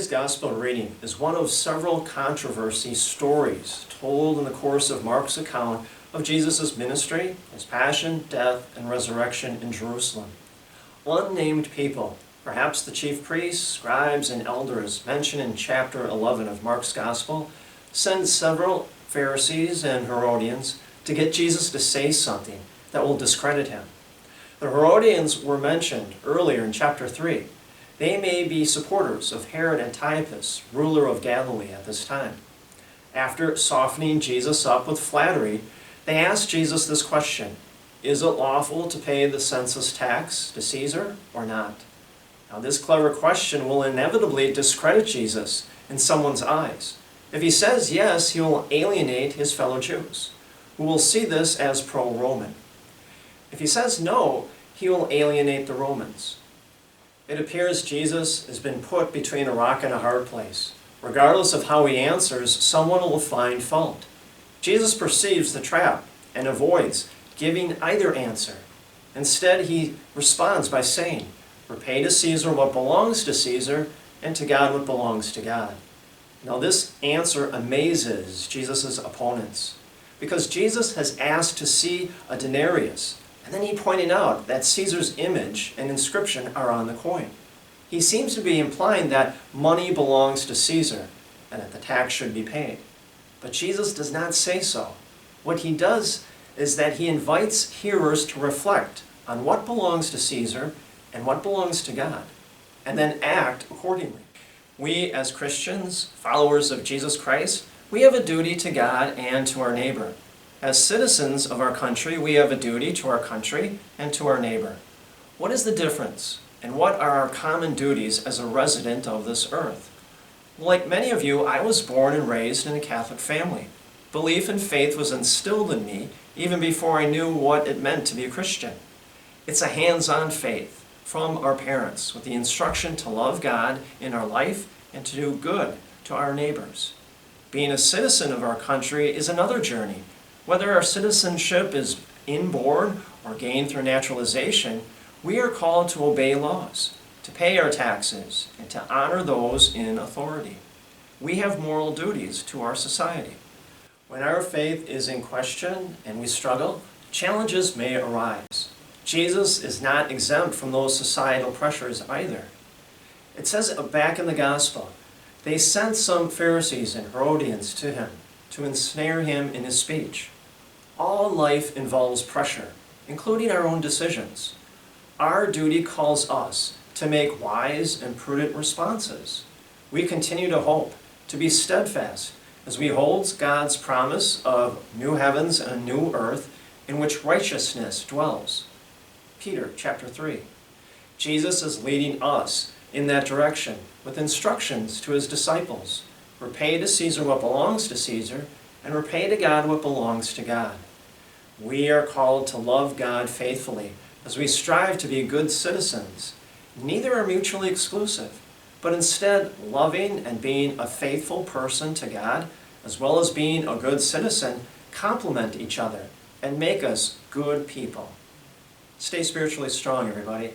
Today's Gospel reading is one of several controversy stories told in the course of Mark's account of Jesus' ministry, his passion, death, and resurrection in Jerusalem. Unnamed people, perhaps the chief priests, scribes, and elders mentioned in chapter 11 of Mark's Gospel, send several Pharisees and Herodians to get Jesus to say something that will discredit him. The Herodians were mentioned earlier in chapter 3. They may be supporters of Herod Antipas, ruler of Galilee at this time. After softening Jesus up with flattery, they asked Jesus this question: is it lawful to pay the census tax to Caesar or not? Now, this clever question will inevitably discredit Jesus in someone's eyes. If he says yes, he will alienate his fellow Jews, who will see this as pro-Roman. If he says no, he will alienate the Romans. It appears Jesus has been put between a rock and a hard place. Regardless of how he answers, someone will find fault. Jesus perceives the trap and avoids giving either answer. Instead, he responds by saying, "Repay to Caesar what belongs to Caesar, and to God what belongs to God." Now, this answer amazes Jesus' opponents, because Jesus has asked to see a denarius, and then he pointed out that Caesar's image and inscription are on the coin. He seems to be implying that money belongs to Caesar and that the tax should be paid. But Jesus does not say so. What he does is that he invites hearers to reflect on what belongs to Caesar and what belongs to God, and then act accordingly. We as Christians, followers of Jesus Christ, we have a duty to God and to our neighbor. As citizens of our country, we have a duty to our country and to our neighbor. What is the difference, and what are our common duties as a resident of this earth? Like many of you, I was born and raised in a Catholic family. Belief and faith was instilled in me even before I knew what it meant to be a Christian. It's a hands-on faith from our parents with the instruction to love God in our life and to do good to our neighbors. Being a citizen of our country is another journey. Whether our citizenship is inborn or gained through naturalization, we are called to obey laws, to pay our taxes, and to honor those in authority. We have moral duties to our society. When our faith is in question and we struggle, challenges may arise. Jesus is not exempt from those societal pressures either. It says back in the Gospel, they sent some Pharisees and Herodians to him to ensnare him in his speech. All life involves pressure, including our own decisions. Our duty calls us to make wise and prudent responses. We continue to hope, to be steadfast, as we hold God's promise of new heavens and a new earth in which righteousness dwells. Peter chapter 3. Jesus is leading us in that direction with instructions to his disciples. Repay to Caesar what belongs to Caesar, and repay to God what belongs to God. We are called to love God faithfully as we strive to be good citizens. Neither are mutually exclusive, but instead loving and being a faithful person to God, as well as being a good citizen, complement each other and make us good people. Stay spiritually strong, everybody.